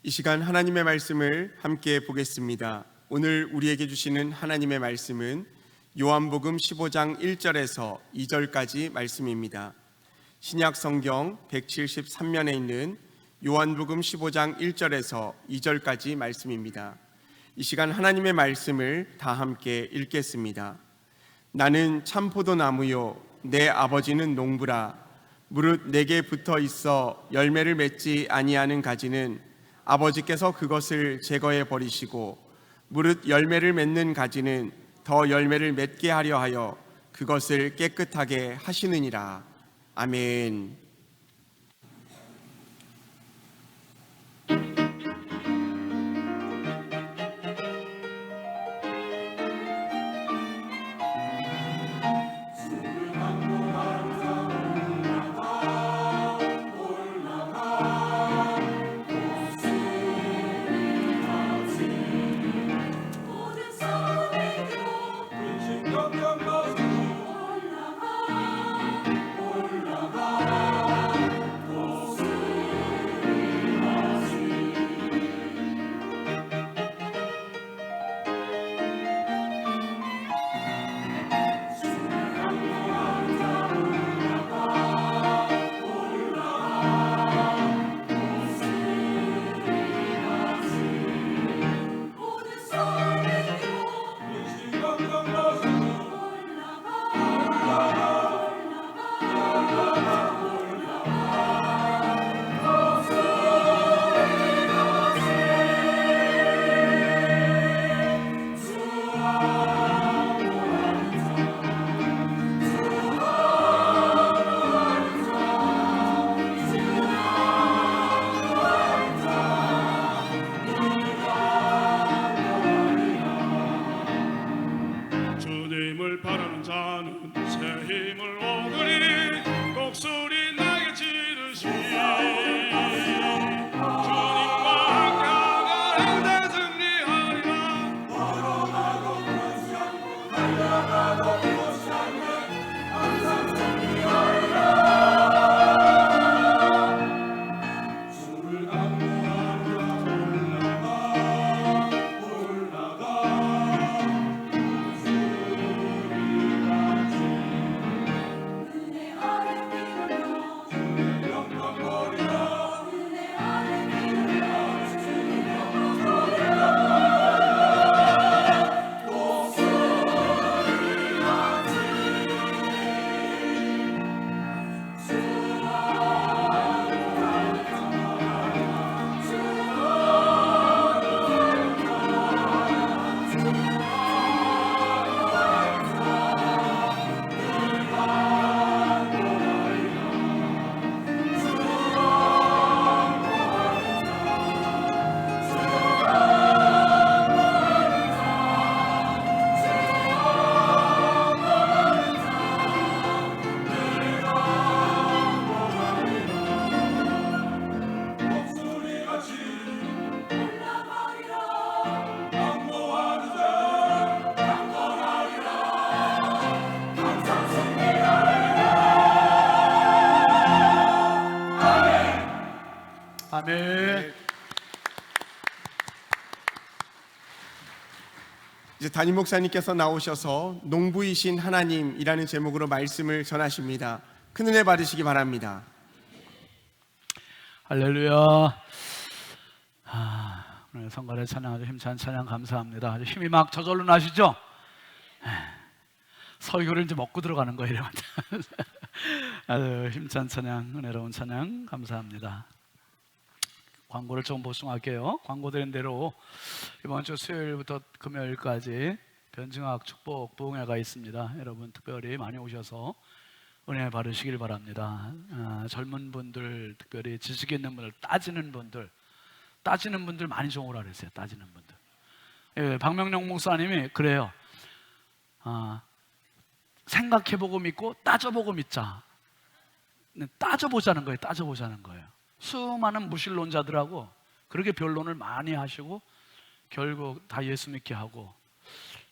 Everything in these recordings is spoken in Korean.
이 시간 하나님의 말씀을 함께 보겠습니다. 오늘 우리에게 주시는 하나님의 말씀은 요한복음 15장 1절에서 2절까지 말씀입니다. 신약 성경 173면에 있는 요한복음 15장 1절에서 2절까지 말씀입니다. 이 시간 하나님의 말씀을 다 함께 읽겠습니다. 나는 참 포도나무요 내 아버지는 농부라. 무릇 내게 붙어 있어 열매를 맺지 아니하는 가지는 아버지께서 그것을 제거해 버리시고, 무릇 열매를 맺는 가지는 더 열매를 맺게 하려 하여 그것을 깨끗하게 하시느니라. 아멘. 주님을 바라는 자는 새 힘을 얻으리. 곡소리 나게 지르시. 주님과 함께하면 행대 승리하리라. 걸어가고 그렇지 않고 달려가도 그렇지 않네 항상 승리하리라. 주를 안무하리라. 올라가 아멘. 이제 담임 목사님께서 나오셔서 농부이신 하나님이라는 제목으로 말씀을 전하십니다. 큰 은혜 받으시기 바랍니다. 할렐루야. 오늘 성가대 찬양 아주 힘찬 찬양 감사합니다. 아주 힘이 막 저절로 나시죠? 설교를 이제 먹고 들어가는 거예요. 아주 힘찬 찬양, 은혜로운 찬양 감사합니다. 광고를 좀 보충할게요. 광고드린 대로 이번 주 수요일부터 금요일까지 변증학 축복 부흥회가 있습니다. 여러분 특별히 많이 오셔서 은혜 받으시길 바랍니다. 젊은 분들, 특별히 지식 있는 분들, 따지는 분들 많이 좀 오라 그랬어요. 따지는 분들. 예, 박명령 목사님이 그래요. 생각해보고 믿고 따져보고 믿자. 따져보자는 거예요. 따져보자는 거예요. 수많은 무신론자들하고 그렇게 변론을 많이 하시고 결국 다 예수 믿게 하고,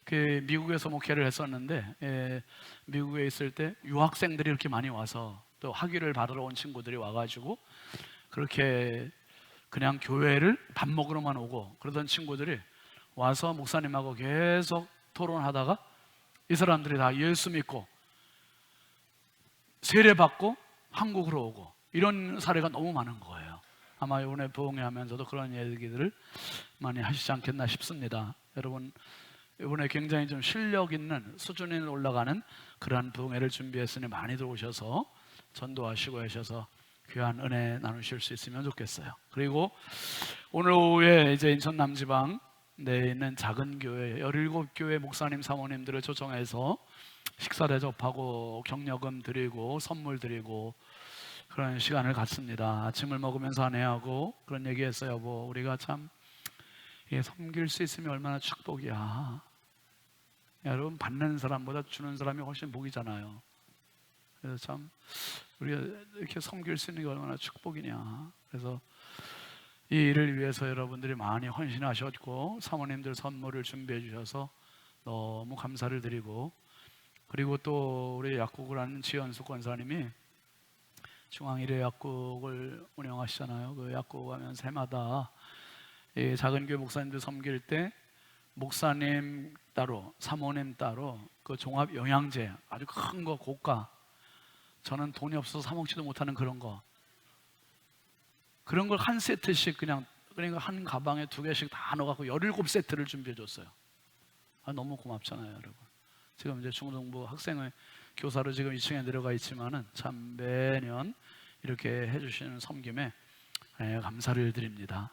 그 미국에서 목회를 했었는데 미국에 있을 때 유학생들이 이렇게 많이 와서 또 학위를 받으러 온 친구들이 와가지고 그렇게 그냥 교회를 밥 먹으러만 오고 그러던 친구들이 와서 목사님하고 계속 토론하다가 이 사람들이 다 예수 믿고 세례받고 한국으로 오고 이런 사례가 너무 많은 거예요. 아마 이번에 부흥회하면서도 그런 얘기들을 많이 하시지 않겠나 싶습니다. 여러분, 이번에 굉장히 좀 실력 있는 수준이 올라가는 그러한 부흥회를 준비했으니 많이들 오셔서 전도하시고 하셔서 귀한 은혜 나누실 수 있으면 좋겠어요. 그리고 오늘 오후에 이제 인천 남지방 내에 있는 작은 교회 17교회 목사님 사모님들을 초청해서 식사 대접하고 격려금 드리고 선물 드리고 그런 시간을 갖습니다. 아침을 먹으면서 아내하고 그런 얘기했어요. 여보, 우리가 참 섬길 수 있으면 얼마나 축복이야. 여러분, 받는 사람보다 주는 사람이 훨씬 복이잖아요. 그래서 참 우리가 이렇게 섬길 수 있는 게 얼마나 축복이냐. 그래서 이 일을 위해서 여러분들이 많이 헌신하셨고 사모님들 선물을 준비해 주셔서 너무 감사를 드리고, 그리고 또 우리 약국을 하는 지연수 권사님이 중앙일회 약국을 운영하시잖아요. 그 약국 가면 새마다 이 작은 교회 목사님들 섬길 때 목사님 따로 사모님 따로 그 종합 영양제 아주 큰 거 고가, 저는 돈이 없어서 사 먹지도 못하는 그런 걸 한 세트씩 그러니까 한 가방에 2개씩 다 넣어갖고 17세트를 준비해 줬어요. 너무 고맙잖아요, 여러분. 지금 이제 중등부 학생의 교사로 지금 2층에 내려가 있지만은 참 매년 이렇게 해주시는 섬김에 감사를 드립니다.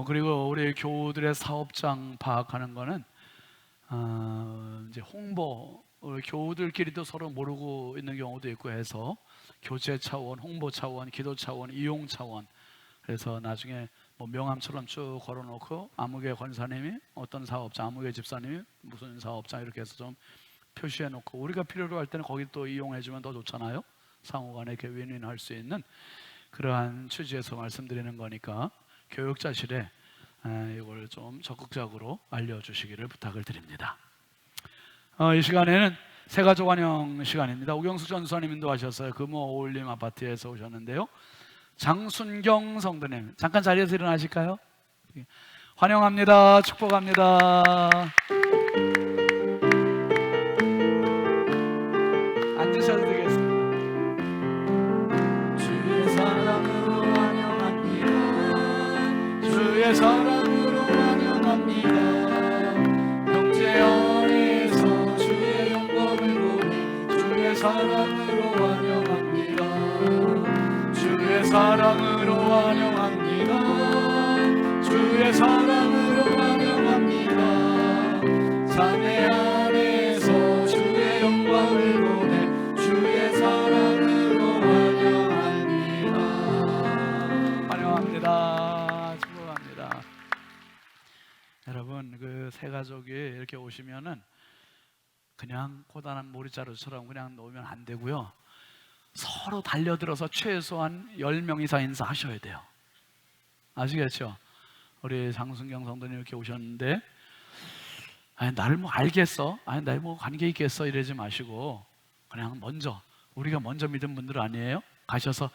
그리고 우리 교우들의 사업장 파악하는 거는 이제 홍보, 우리 교우들끼리도 서로 모르고 있는 경우도 있고 해서 교제 차원, 홍보 차원, 기도 차원, 이용 차원, 그래서 나중에 뭐 명함처럼 쭉 걸어놓고 아무개 권사님이 어떤 사업자, 아무개 집사님이 무슨 사업자 이렇게 해서 좀 표시해놓고 우리가 필요로 할 때는 거기 또 이용해주면 더 좋잖아요. 상호간에 이렇게 윈윈할 수 있는 그러한 취지에서 말씀드리는 거니까 교육자실에 이걸 좀 적극적으로 알려주시기를 부탁을 드립니다. 이 시간에는 새가족 환영 시간입니다. 오경숙 전수사님 인도하셨어요. 금호 어울림 아파트에서 오셨는데요. 장순경 성도님 잠깐 자리에서 일어나실까요? 환영합니다. 축복합니다. 앉으셔도 되겠습니다. 주의 사랑으로 환영합니다. 주의 사랑으로 환영합니다. 형제 안에서 주의 영광을 보내 주의 사랑으로 환영합니다. 주의 사랑으로 환영합니다. 주의 사랑으로 환영합니다. 자매 안에서 주의 영광을 보내 주의 사랑으로 환영합니다. 환영합니다. 축복합니다. 여러분, 그 세 가족이 이렇게 오시면은 그냥 고단한 모리자루처럼 그냥 놓으면 안 되고요. 서로 달려들어서 최소한 10명 이상 인사하셔야 돼요. 아시겠죠? 우리 장순경 성도님 이렇게 오셨는데 나를 뭐 알겠어? 나를 뭐 관계 있겠어? 이러지 마시고 그냥 우리가 먼저 믿은 분들 아니에요? 가셔서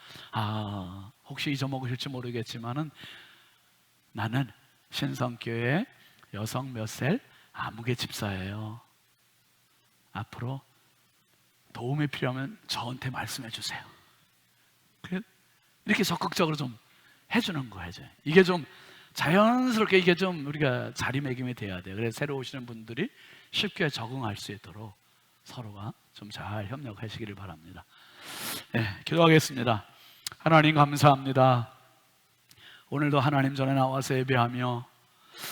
혹시 잊어먹으실지 모르겠지만은 나는 신성교회 여성 몇셀 아무개 집사예요. 앞으로 도움이 필요하면 저한테 말씀해 주세요. 이렇게 적극적으로 좀 해주는 거예요. 이게 좀 자연스럽게 이게 좀 우리가 자리매김이 돼야 돼요. 그래서 새로 오시는 분들이 쉽게 적응할 수 있도록 서로가 좀 잘 협력하시기를 바랍니다. 기도하겠습니다. 하나님 감사합니다. 오늘도 하나님 전에 나와서 예배하며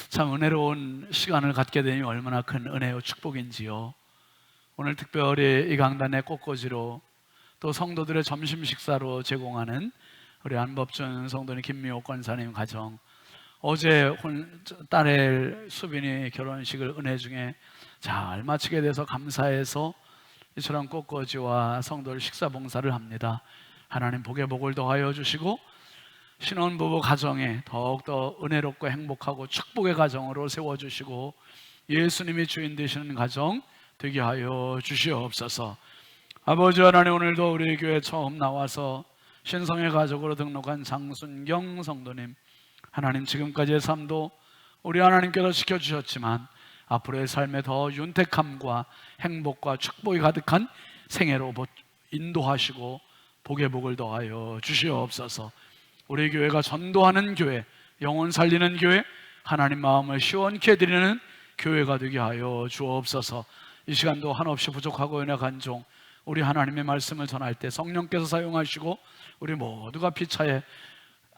참 은혜로운 시간을 갖게 되니 얼마나 큰 은혜요 축복인지요. 오늘 특별히 이 강단의 꽃꽂이로 또 성도들의 점심 식사로 제공하는 우리 안법준 성도님 김미호 권사님 가정, 어제 딸의 수빈이 결혼식을 은혜 중에 잘 마치게 돼서 감사해서 이처럼 꽃꽂이와 성도들 식사 봉사를 합니다. 하나님 복에 복을 더하여 주시고 신혼부부 가정에 더욱더 은혜롭고 행복하고 축복의 가정으로 세워주시고 예수님이 주인 되시는 가정 되게 하여 주시옵소서. 아버지 하나님, 오늘도 우리 교회 처음 나와서 신성의 가족으로 등록한 장순경 성도님, 하나님 지금까지의 삶도 우리 하나님께서 지켜주셨지만 앞으로의 삶에 더 윤택함과 행복과 축복이 가득한 생애로 인도하시고 복의 복을 더하여 주시옵소서. 우리 교회가 전도하는 교회, 영혼 살리는 교회, 하나님 마음을 시원케 해드리는 교회가 되게 하여 주옵소서. 이 시간도 한없이 부족하고 연약한 종, 우리 하나님의 말씀을 전할 때 성령께서 사용하시고 우리 모두가 피차에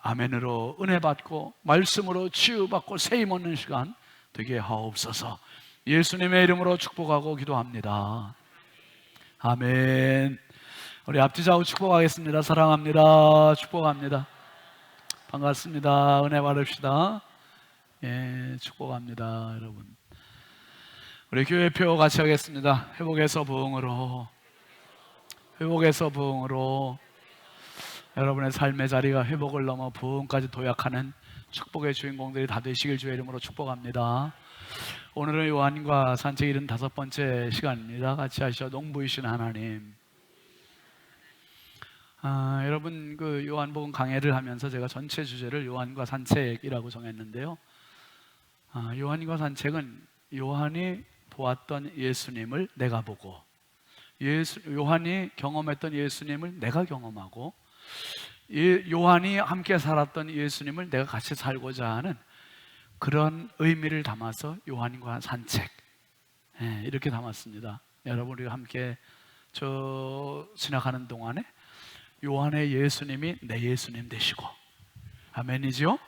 아멘으로 은혜 받고 말씀으로 치유받고 세임 얻는 시간 되게 하옵소서. 예수님의 이름으로 축복하고 기도합니다. 아멘. 우리 앞뒤 좌우 축복하겠습니다. 사랑합니다. 축복합니다. 반갑습니다. 은혜 받읍시다. 예, 축복합니다, 여러분. 우리 교회표 같이 하겠습니다. 회복에서 부흥으로, 회복에서 부흥으로. 여러분의 삶의 자리가 회복을 넘어 부흥까지 도약하는 축복의 주인공들이 다 되시길 주의 이름으로 축복합니다. 오늘은 요한과 산책 75번째 시간입니다. 같이 하시죠. 농부이신 하나님. 여러분, 그 요한복음 강해를 하면서 제가 전체 주제를 요한과 산책이라고 정했는데요. 요한과 산책은 요한이 보았던 예수님을 내가 보고, 요한이 경험했던 예수님을 내가 경험하고, 요한이 함께 살았던 예수님을 내가 같이 살고자 하는 그런 의미를 담아서 요한과 산책, 이렇게 담았습니다. 여러분, 우리가 함께 지나가는 동안에 요한의 예수님이 내 예수님 되시고, 아멘이죠?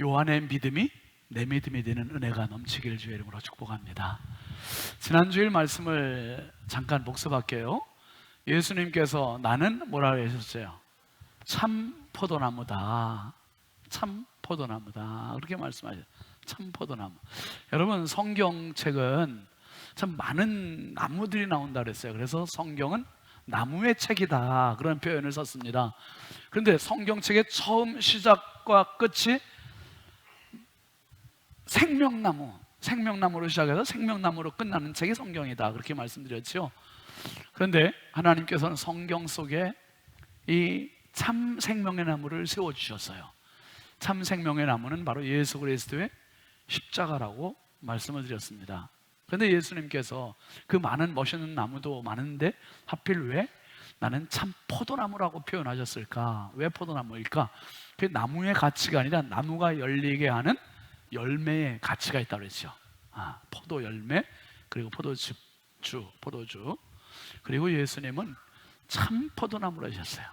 요한의 믿음이 내 믿음이 되는 은혜가 넘치기를 주의 이름으로 축복합니다. 지난주일 말씀을 잠깐 복습할게요. 예수님께서 나는 뭐라고 하셨어요? 참 포도나무다. 참 포도나무다. 그렇게 말씀하셨어요. 참 포도나무. 여러분, 성경책은 참 많은 나무들이 나온다 그랬어요. 그래서 성경은 나무의 책이다, 그런 표현을 썼습니다. 그런데 성경책의 처음 시작과 끝이 생명나무로 시작해서 생명나무로 끝나는 책이 성경이다, 그렇게 말씀드렸죠. 그런데 하나님께서는 성경 속에 이 참 생명의 나무를 세워주셨어요. 참 생명의 나무는 바로 예수 그리스도의 십자가라고 말씀을 드렸습니다. 그런데 예수님께서 그 많은 멋있는 나무도 많은데 하필 왜 나는 참 포도나무라고 표현하셨을까? 왜 포도나무일까? 그 나무의 가치가 아니라 나무가 열리게 하는 열매의 가치가 있다고 그랬죠. 포도 열매, 그리고 포도주, 그리고 예수님은 참 포도나무로 하셨어요.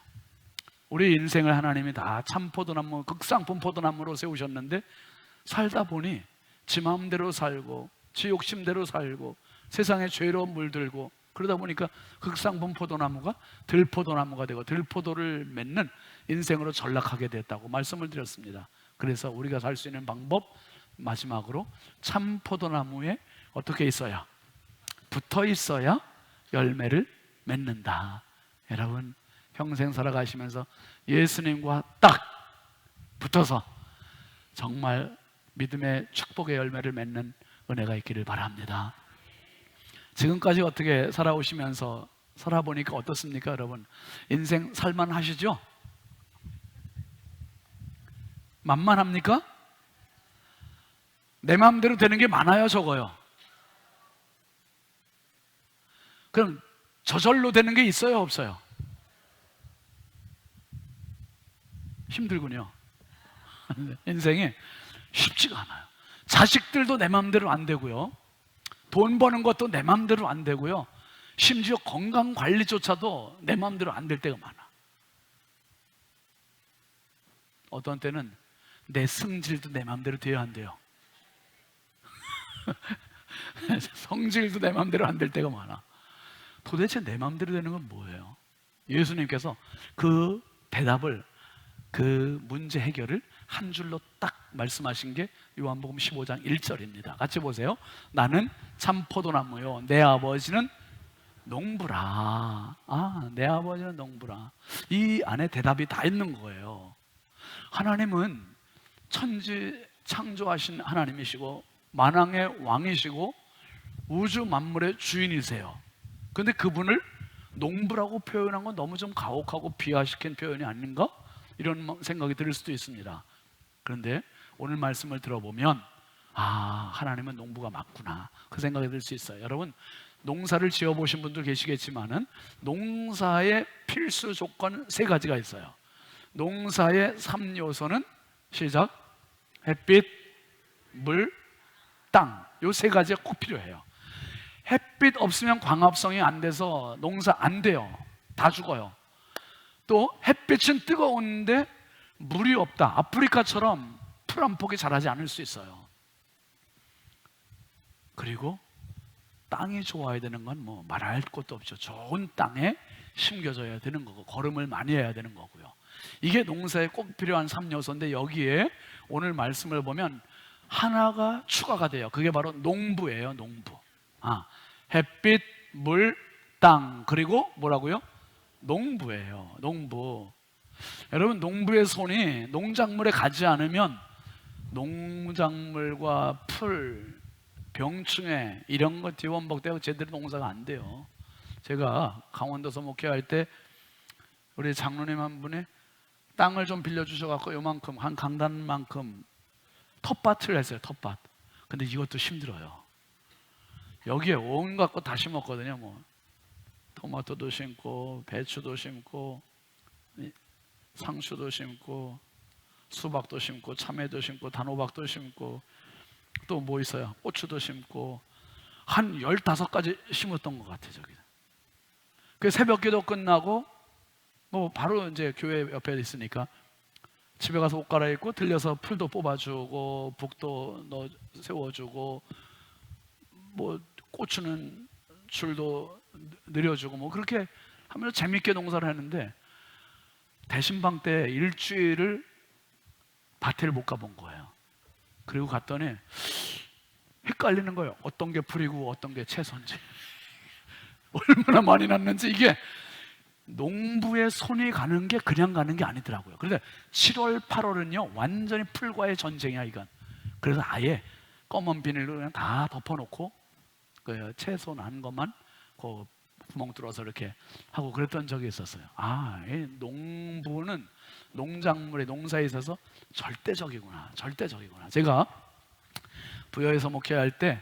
우리 인생을 하나님이 다 참 포도나무, 극상품 포도나무로 세우셨는데 살다 보니 지 마음대로 살고 지 욕심대로 살고 세상에 죄로 물들고 그러다 보니까 극상품 포도나무가 들포도나무가 되고 들포도를 맺는 인생으로 전락하게 됐다고 말씀을 드렸습니다. 그래서 우리가 살 수 있는 방법, 마지막으로 참 포도나무에 어떻게 있어야? 붙어 있어야 열매를 맺는다. 여러분, 평생 살아가시면서 예수님과 딱 붙어서 정말 믿음의 축복의 열매를 맺는 은혜가 있기를 바랍니다. 지금까지 어떻게 살아오시면서 살아보니까 어떻습니까, 여러분? 인생 살만하시죠? 만만합니까? 내 마음대로 되는 게 많아요, 적어요? 그럼 저절로 되는 게 있어요, 없어요? 힘들군요. 인생이 쉽지가 않아요. 자식들도 내 마음대로 안 되고요, 돈 버는 것도 내 마음대로 안 되고요, 심지어 건강관리조차도 내 마음대로 안 될 때가 많아. 어떤 때는 내 승질도 내 마음대로 돼야 안 돼요. 성질도 내 마음대로 안 될 때가 많아. 도대체 내 마음대로 되는 건 뭐예요? 예수님께서 그 대답을, 그 문제 해결을 한 줄로 딱 말씀하신 게 요한복음 15장 1절입니다. 같이 보세요. 나는 참 포도나무요, 내 아버지는 농부라. 내 아버지는 농부라. 이 안에 대답이 다 있는 거예요. 하나님은 천지 창조하신 하나님이시고 만왕의 왕이시고 우주 만물의 주인이세요. 그런데 그분을 농부라고 표현한 건 너무 좀 가혹하고 비하시킨 표현이 아닌가? 이런 생각이 들 수도 있습니다. 그런데 오늘 말씀을 들어보면 아, 하나님은 농부가 맞구나, 그 생각이 들 수 있어요. 여러분, 농사를 지어보신 분들 계시겠지만은 농사의 필수 조건 세 가지가 있어요. 농사의 3요소는 시작, 햇빛, 물, 땅, 요 세 가지가 꼭 필요해요. 햇빛 없으면 광합성이 안 돼서 농사 안 돼요. 다 죽어요. 또 햇빛은 뜨거운데 물이 없다, 아프리카처럼 풀 한 폭이 자라지 않을 수 있어요. 그리고 땅이 좋아야 되는 건 뭐 말할 것도 없죠. 좋은 땅에 심겨져야 되는 거고 걸음을 많이 해야 되는 거고요. 이게 농사에 꼭 필요한 3요소인데 여기에 오늘 말씀을 보면 하나가 추가가 돼요. 그게 바로 농부예요. 농부. 햇빛, 물, 땅, 그리고 뭐라고요? 농부예요. 농부. 여러분, 농부의 손이 농작물에 가지 않으면 농작물과 풀, 병충해 이런 거 뒤원복되고 제대로 농사가 안 돼요. 제가 강원도서 목회할 때 우리 장로님 한 분이 땅을 좀 빌려주셔갖고 요만큼, 한 강단만큼 텃밭을 했어요. 텃밭. 근데 이것도 힘들어요. 여기에 온갖 거 다 심었거든요. 뭐 토마토도 심고, 배추도 심고, 상추도 심고, 수박도 심고, 참외도 심고, 단호박도 심고, 또 뭐 있어요? 고추도 심고, 한 15가지 심었던 것 같아요. 저기. 그 새벽 기도 끝나고 뭐 바로 이제 교회 옆에 있으니까 집에 가서 옷 갈아입고 들려서 풀도 뽑아주고, 북도 세워주고, 뭐 고추는 줄도 늘여주고, 뭐 그렇게 하면서 재밌게 농사를 했는데 대신방 때 일주일을 밭을 못 가본 거예요. 그리고 갔더니 헷갈리는 거예요. 어떤 게 풀이고 어떤 게 채소인지, 얼마나 많이 났는지. 이게 농부의 손이 가는 게 그냥 가는 게 아니더라고요. 그런데 7월, 8월은요 완전히 풀과의 전쟁이야 이건. 그래서 아예 검은 비닐로 그냥 다 덮어놓고 그 채소 난 것만 그 구멍 뚫어서 이렇게 하고 그랬던 적이 있었어요. 이 농부는 농작물의 농사에 있어서 절대적이구나, 절대적이구나. 제가 부여에서 목회할 때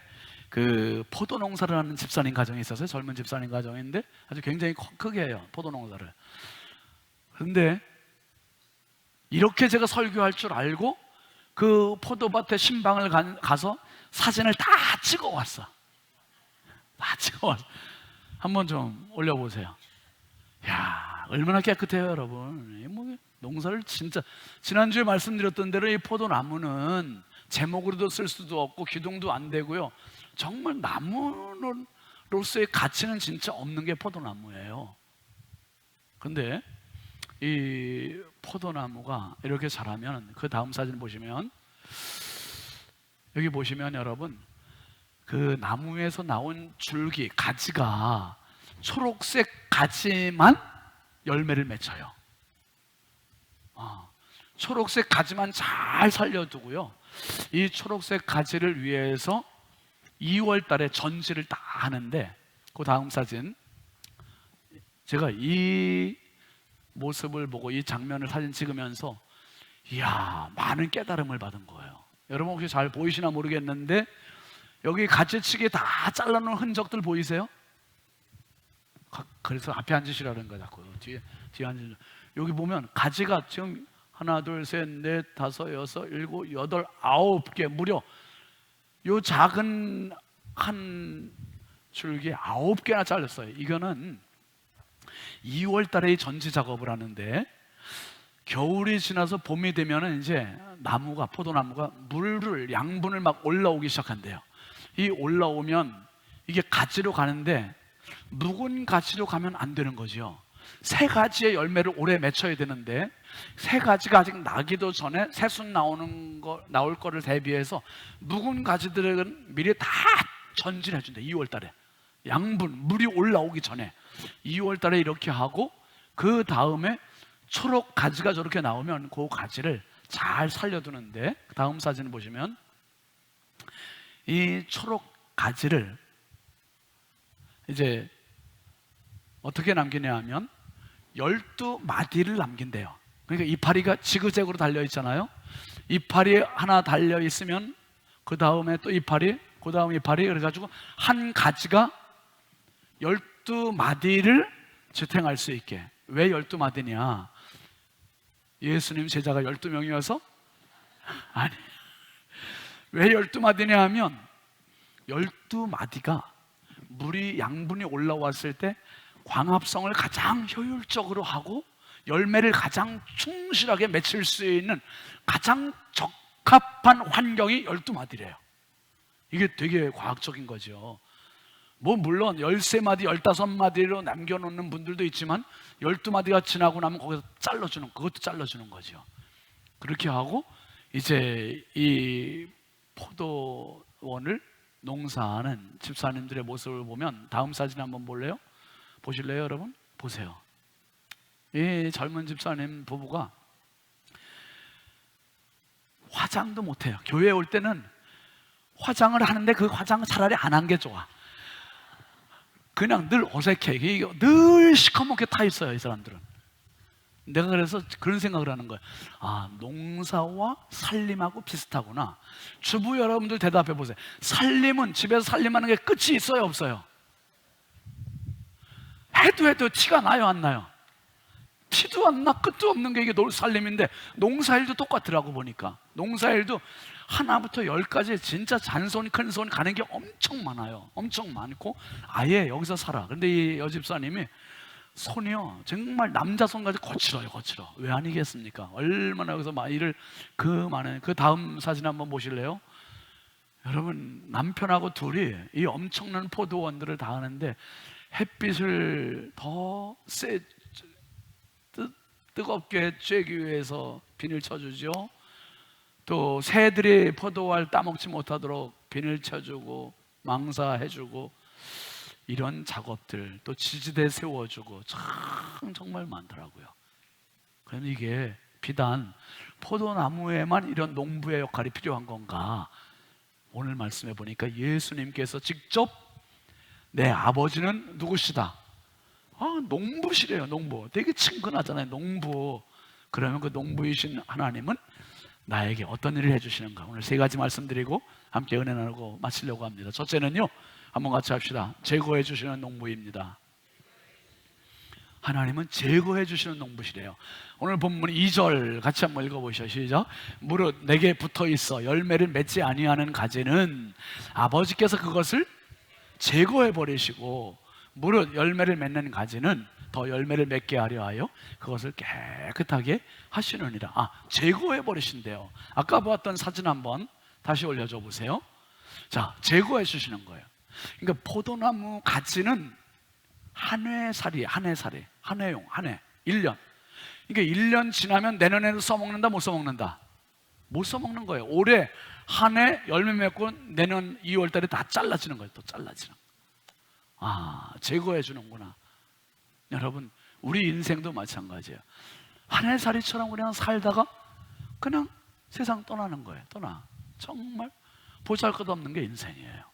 그 포도 농사를 하는 집사님 가정이 있었어요. 젊은 집사님 가정인데 아주 굉장히 크게 해요, 포도 농사를. 그런데 이렇게 제가 설교할 줄 알고 그 포도밭에 신방을 가서 사진을 다 찍어 왔어. 다 찍어 왔어. 한번 좀 올려보세요. 야, 얼마나 깨끗해요, 여러분. 뭐 농사를 진짜, 지난주에 말씀드렸던 대로 이 포도나무는 제목으로도 쓸 수도 없고 기둥도 안 되고요. 정말 나무로서의 가치는 진짜 없는 게 포도나무예요. 근데 이 포도나무가 이렇게 자라면, 그 다음 사진 보시면, 여기 보시면 여러분, 그 나무에서 나온 줄기, 가지가 초록색 가지만 열매를 맺혀요. 초록색 가지만 잘 살려두고요, 이 초록색 가지를 위해서 2월 달에 전지를 다 하는데, 그 다음 사진, 제가 이 모습을 보고 이 장면을 사진 찍으면서 이야, 많은 깨달음을 받은 거예요. 여러분 혹시 잘 보이시나 모르겠는데 여기 가지치기 다 잘라놓은 흔적들 보이세요? 그래서 앞에 앉으시라는 거야 자꾸. 뒤에 앉으시라. 여기 보면 가지가 지금 하나, 둘, 셋, 넷, 다섯, 여섯, 일곱, 여덟, 9개, 무려 요 작은 한 줄기 9개나 잘렸어요. 이거는 2월 달에 전지 작업을 하는데, 겨울이 지나서 봄이 되면은 이제 나무가, 포도나무가 물을, 양분을 막 올라오기 시작한대요. 이 올라오면 이게 가지로 가는데 묵은 가지로 가면 안 되는 거죠. 새 가지의 열매를 오래 맺혀야 되는데, 새 가지가 아직 나기도 전에 새순 나올 거를 대비해서 묵은 가지들은 미리 다 전지를 해준대. 2월 달에 양분, 물이 올라오기 전에 2월 달에 이렇게 하고, 그 다음에 초록 가지가 저렇게 나오면 그 가지를 잘 살려두는데, 다음 사진을 보시면 이 초록 가지를 이제 어떻게 남기냐 하면 12마디를 남긴대요. 그러니까 이파리가 지그재그로 달려 있잖아요. 이파리 하나 달려 있으면 그 다음에 또 이파리, 그 다음 이파리, 그래가지고 한 가지가 12마디를 지탱할 수 있게. 왜 12마디냐? 예수님 제자가 12명이어서? 아니, 왜 12마디냐 하면 12마디가 물이 양분이 올라왔을 때 광합성을 가장 효율적으로 하고 열매를 가장 충실하게 맺힐 수 있는 가장 적합한 환경이 12마디래요. 이게 되게 과학적인 거죠. 뭐 물론 13마디, 15마디로 남겨놓는 분들도 있지만 12마디가 지나고 나면 거기서 잘라주는, 그것도 잘라주는 거죠. 그렇게 하고 이제 이 포도원을 농사하는 집사님들의 모습을 보면, 다음 사진 한번 볼래요? 보실래요, 여러분? 보세요. 이 젊은 집사님 부부가 화장도 못해요. 교회에 올 때는 화장을 하는데 그 화장을 차라리 안 한 게 좋아. 그냥 늘 어색해. 이게 늘 시커멓게 타 있어요, 이 사람들은. 내가 그래서 그런 생각을 하는 거예요. 아, 농사와 살림하고 비슷하구나. 주부 여러분들 대답해 보세요. 살림은, 집에서 살림하는 게 끝이 있어요, 없어요? 해도 티가 나요, 안 나요? 티도 안 나, 끝도 없는 게 이게 살림인데, 농사일도 똑같더라고 보니까. 농사일도 하나부터 10까지 진짜 잔손이 큰손이 가는 게 엄청 많아요. 엄청 많고 아예 여기서 살아. 근데 이 여집사님이 손이요 정말 남자 손까지 거칠어요. 거칠어. 왜 아니겠습니까? 얼마나 여기서 일을 그 많은. 그 다음 사진 한번 보실래요? 여러분, 남편하고 둘이 이 엄청난 포도원들을 다 하는데 햇빛을 더 뜨겁게 쬐기 위해서 비닐 쳐주죠. 또 새들이 포도알 따먹지 못하도록 비닐 쳐주고 망사해주고, 이런 작업들, 또 지지대 세워주고 정말 많더라고요. 그럼 이게 비단 포도나무에만 이런 농부의 역할이 필요한 건가? 오늘 말씀해 보니까 예수님께서 직접 내 아버지는 누구시다? 농부시래요. 농부. 되게 친근하잖아요, 농부. 그러면 그 농부이신 하나님은 나에게 어떤 일을 해주시는가? 오늘 세 가지 말씀드리고 함께 은혜 나누고 마치려고 합니다. 첫째는요, 한번 같이 합시다. 제거해 주시는 농부입니다. 하나님은 제거해 주시는 농부시래요. 오늘 본문 2절 같이 한번 읽어보시죠. 시작. 무릇 내게 붙어 있어 열매를 맺지 아니하는 가지는 아버지께서 그것을 제거해 버리시고, 무릇 열매를 맺는 가지는 더 열매를 맺게 하려 하여 그것을 깨끗하게 하시느니라. 제거해 버리신대요. 아까 보았던 사진 한번 다시 올려줘 보세요. 자, 제거해 주시는 거예요. 그러니까 포도나무 가지는 한 해살이, 한 해살이, 한 해용, 한 해, 1년. 그러니까 1년 지나면 내년에도 써먹는다, 못 써먹는다? 못 써먹는 거예요. 올해 한 해 열매 맺고 내년 2월 달에 다 잘라지는 거예요. 또 잘라지는. 제거해 주는구나. 여러분, 우리 인생도 마찬가지예요. 한 해살이처럼 그냥 살다가 그냥 세상 떠나는 거예요. 정말 보잘것없는 게 인생이에요.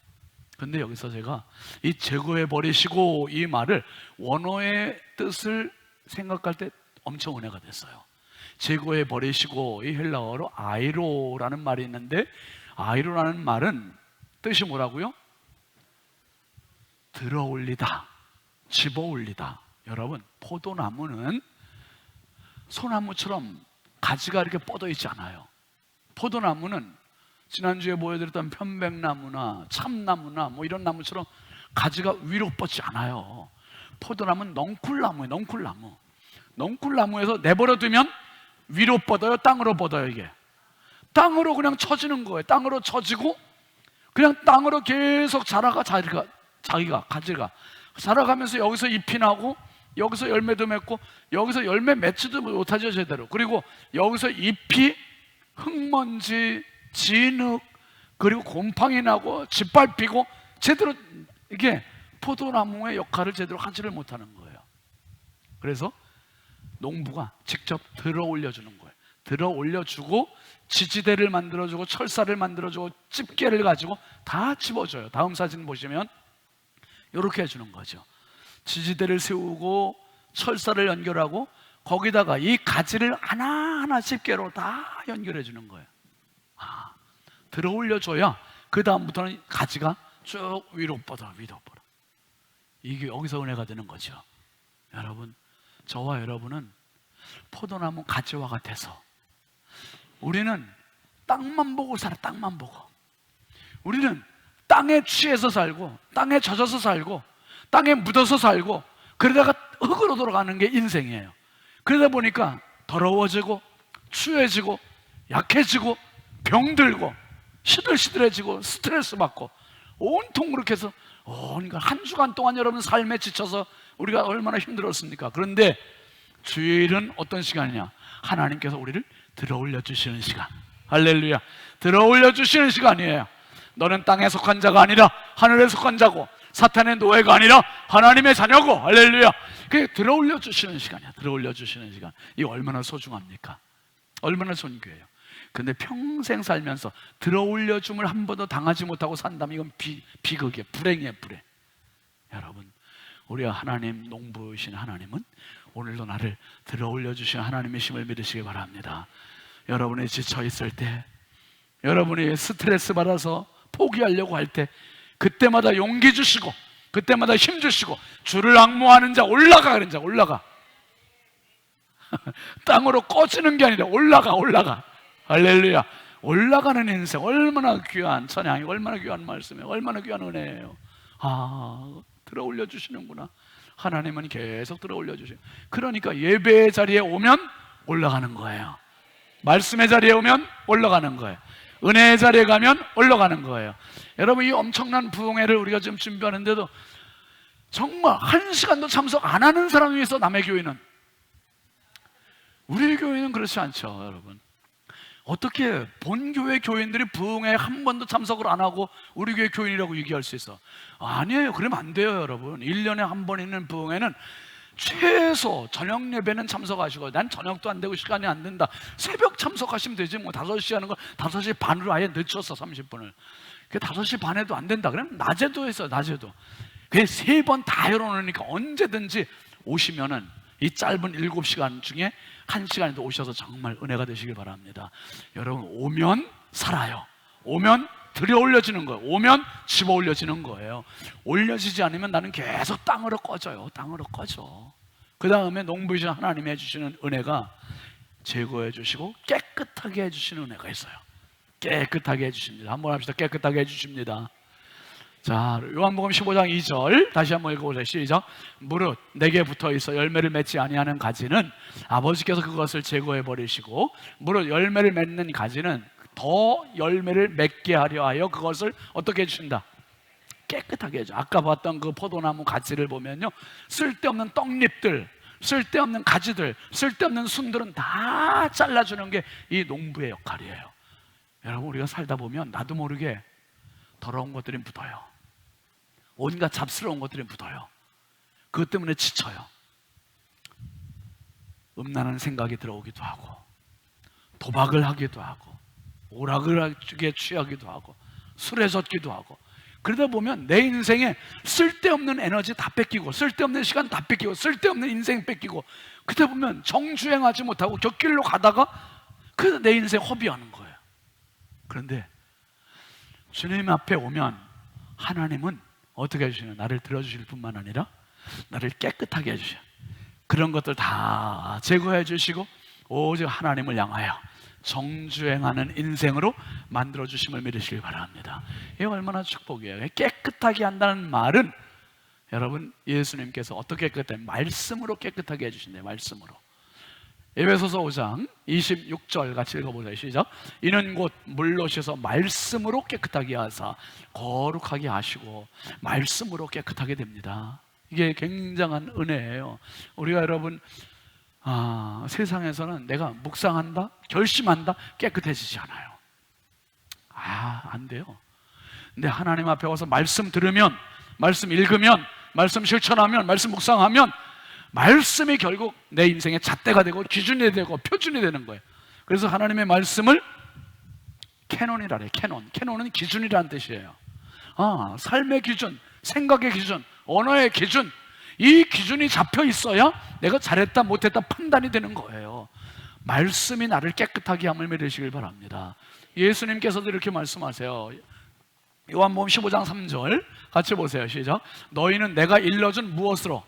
근데 여기서 제가 이 제거해 버리시고 이 말을 원어의 뜻을 생각할 때 엄청 은혜가 됐어요. 제거해 버리시고, 이 헬라어로 아이로라는 말이 있는데, 아이로라는 말은 뜻이 뭐라고요? 들어 올리다, 집어 올리다. 여러분, 포도나무는 소나무처럼 가지가 이렇게 뻗어 있지 않아요. 포도나무는 지난주에 보여드렸던 편백나무나 참나무나 뭐 이런 나무처럼 가지가 위로 뻗지 않아요. 포도나무는 넝쿨나무예요. 넝쿨나무. 넝쿨나무에서 내버려 두면 위로 뻗어요, 땅으로 뻗어요. 이게 땅으로 그냥 쳐지는 거예요. 땅으로 쳐지고 그냥 땅으로 계속 자라가, 자기가 가지가 자라가면서 여기서 잎이 나고, 여기서 열매도 맺고, 여기서 열매 맺지도 못하죠, 제대로. 그리고 여기서 잎이 흙먼지, 진흙, 그리고 곰팡이 나고 짓밟히고, 제대로 이게 포도나무의 역할을 제대로 하지를 못하는 거예요. 그래서 농부가 직접 들어 올려주는 거예요. 들어 올려주고 지지대를 만들어주고 철사를 만들어주고 집게를 가지고 다 집어줘요. 다음 사진 보시면 이렇게 해주는 거죠. 지지대를 세우고 철사를 연결하고 거기다가 이 가지를 하나하나씩 깨로 다 연결해 주는 거예요. 들어 올려줘야 그 다음부터는 가지가 쭉 위로 뻗어. 이게 여기서 은혜가 되는 거죠. 여러분, 저와 여러분은 포도나무 가지와 같아서 우리는 땅만 보고 살아. 땅만 보고. 우리는 땅에 취해서 살고, 땅에 젖어서 살고, 땅에 묻어서 살고, 그러다가 흙으로 돌아가는 게 인생이에요. 그러다 보니까 더러워지고, 추해지고, 약해지고, 병들고, 시들시들해지고, 스트레스 받고, 온통 그렇게 해서 그러니까 한 주간 동안 여러분 삶에 지쳐서 우리가 얼마나 힘들었습니까? 그런데 주일은 어떤 시간이냐? 하나님께서 우리를 들어올려 주시는 시간. 할렐루야. 들어올려 주시는 시간이에요. 너는 땅에 속한 자가 아니라 하늘에 속한 자고, 사탄의 노예가 아니라 하나님의 자녀고. 할렐루야. 그게 들어올려 주시는 시간이야. 들어올려 주시는 시간. 이거 얼마나 소중합니까? 얼마나 존귀해요. 근데 평생 살면서 들어올려 줌을 한 번도 당하지 못하고 산다면 이건 비극이에요. 불행이에요. 불행. 여러분, 우리가 하나님 농부이신 하나님은 오늘도 나를 들어올려 주신 하나님의 힘을 믿으시기 바랍니다. 여러분이 지쳐 있을 때, 여러분이 스트레스 받아서 포기하려고 할 때, 그때마다 용기 주시고, 그때마다 힘 주시고, 주를 앙모하는 자 올라가. 그런 자 올라가. 땅으로 꺼지는 게 아니라 올라가. 할렐루야. 올라가는 인생, 얼마나 귀한 찬양이, 얼마나 귀한 말씀이에요. 얼마나 귀한 은혜예요. 들어 올려 주시는구나. 하나님은 계속 들어 올려 주시고, 그러니까 예배의 자리에 오면 올라가는 거예요. 말씀의 자리에 오면 올라가는 거예요. 은혜의 자리에 가면 올라가는 거예요. 여러분, 이 엄청난 부흥회를 우리가 지금 준비하는데도 정말 한 시간도 참석 안 하는 사람 위해서 남의 교회는, 우리 교회는 그렇지 않죠. 여러분, 어떻게 본교회 교인들이 부흥회에 한 번도 참석을 안 하고 우리 교회 교인이라고 얘기할 수 있어? 아니에요. 그러면 안 돼요. 여러분, 1년에 한 번 있는 부흥회는 최소 저녁 예배는 참석하시고, 난 저녁도 안 되고 시간이 안 된다, 새벽 참석하시면 되지. 뭐 5시 하는 거 5시 반으로 아예 늦췄어. 30분을. 그 5시 반에도 안 된다 그러면 낮에도 했어요. 낮에도. 그게 3번 다 열어놓으니까 언제든지 오시면은 이 짧은 7시간 중에 1시간에도 오셔서 정말 은혜가 되시길 바랍니다. 여러분, 오면 살아요. 오면 들여 올려지는 거예요. 오면 집어 올려지는 거예요. 올려지지 않으면 나는 계속 땅으로 꺼져요. 땅으로 꺼져. 그 다음에 농부이신 하나님이 해주시는 은혜가 제거해 주시고 깨끗하게 해주시는 은혜가 있어요. 깨끗하게 해주십니다. 한번 합시다. 깨끗하게 해주십니다. 자, 요한복음 15장 2절 다시 한번 읽어보세요. 시작. 무릇 내게 붙어있어 열매를 맺지 아니하는 가지는 아버지께서 그것을 제거해 버리시고, 무릇 열매를 맺는 가지는 더 열매를 맺게 하려 하여 그것을 어떻게 해주신다? 깨끗하게 해줘. 아까 봤던 그 포도나무 가지를 보면요, 쓸데없는 떡잎들, 쓸데없는 가지들, 쓸데없는 순들은 다 잘라주는 게 이 농부의 역할이에요. 여러분, 우리가 살다 보면 나도 모르게 더러운 것들이 묻어요. 온갖 잡스러운 것들이 묻어요. 그것 때문에 지쳐요. 음란한 생각이 들어오기도 하고, 도박을 하기도 하고, 오락을에 취하기도 하고, 술에 젖기도 하고, 그러다 보면 내 인생에 쓸데없는 에너지 다 뺏기고, 쓸데없는 시간 다 뺏기고, 쓸데없는 인생 뺏기고, 그러다 보면 정주행하지 못하고 곁길로 가다가 그래서 내 인생 허비하는 거예요. 그런데 주님 앞에 오면 하나님은 어떻게 해주시냐? 나를 들어주실 뿐만 아니라 나를 깨끗하게 해주셔요. 그런 것들 다 제거해 주시고 오직 하나님을 향하여 정주행하는 인생으로 만들어주심을 믿으시길 바랍니다. 이게 얼마나 축복이에요. 깨끗하게 한다는 말은, 여러분, 예수님께서 어떻게 깨끗해? 말씀으로 깨끗하게 해주신대요. 말씀으로. 에베소서 5장 26절 같이 읽어보세요. 시작. 이는 곧 물로 씻어 말씀으로 깨끗하게 하사 거룩하게 하시고 말씀으로 깨끗하게 됩니다. 이게 굉장한 은혜예요. 우리가 여러분, 세상에서는 내가 묵상한다, 결심한다, 깨끗해지지 않아요. 안 돼요. 근데 하나님 앞에 와서 말씀 들으면, 말씀 읽으면, 말씀 실천하면, 말씀 묵상하면 말씀이 결국 내 인생의 잣대가 되고 기준이 되고 표준이 되는 거예요. 그래서 하나님의 말씀을 캐논이라 그래요. 캐논은 기준이라는 뜻이에요. 삶의 기준, 생각의 기준, 언어의 기준, 이 기준이 잡혀 있어야 내가 잘했다 못했다 판단이 되는 거예요. 말씀이 나를 깨끗하게 함을 믿으시길 바랍니다. 예수님께서도 이렇게 말씀하세요. 요한복음 15장 3절 같이 보세요. 시작. 너희는 내가 일러준 무엇으로?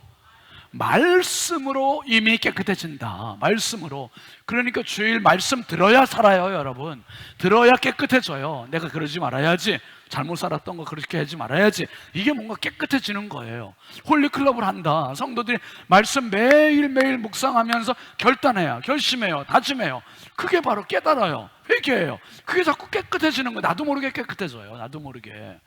말씀으로 이미 깨끗해진다. 말씀으로. 그러니까 주일 말씀 들어야 살아요, 여러분. 들어야 깨끗해져요. 내가 그러지 말아야지, 잘못 살았던 거 그렇게 하지 말아야지. 이게 뭔가 깨끗해지는 거예요. 홀리클럽을 한다. 성도들이 말씀 매일매일 묵상하면서 결단해요, 결심해요, 다짐해요. 그게 바로 깨달아요, 회개해요. 그게 자꾸 깨끗해지는 거예요. 나도 모르게 깨끗해져요. 나도 모르게.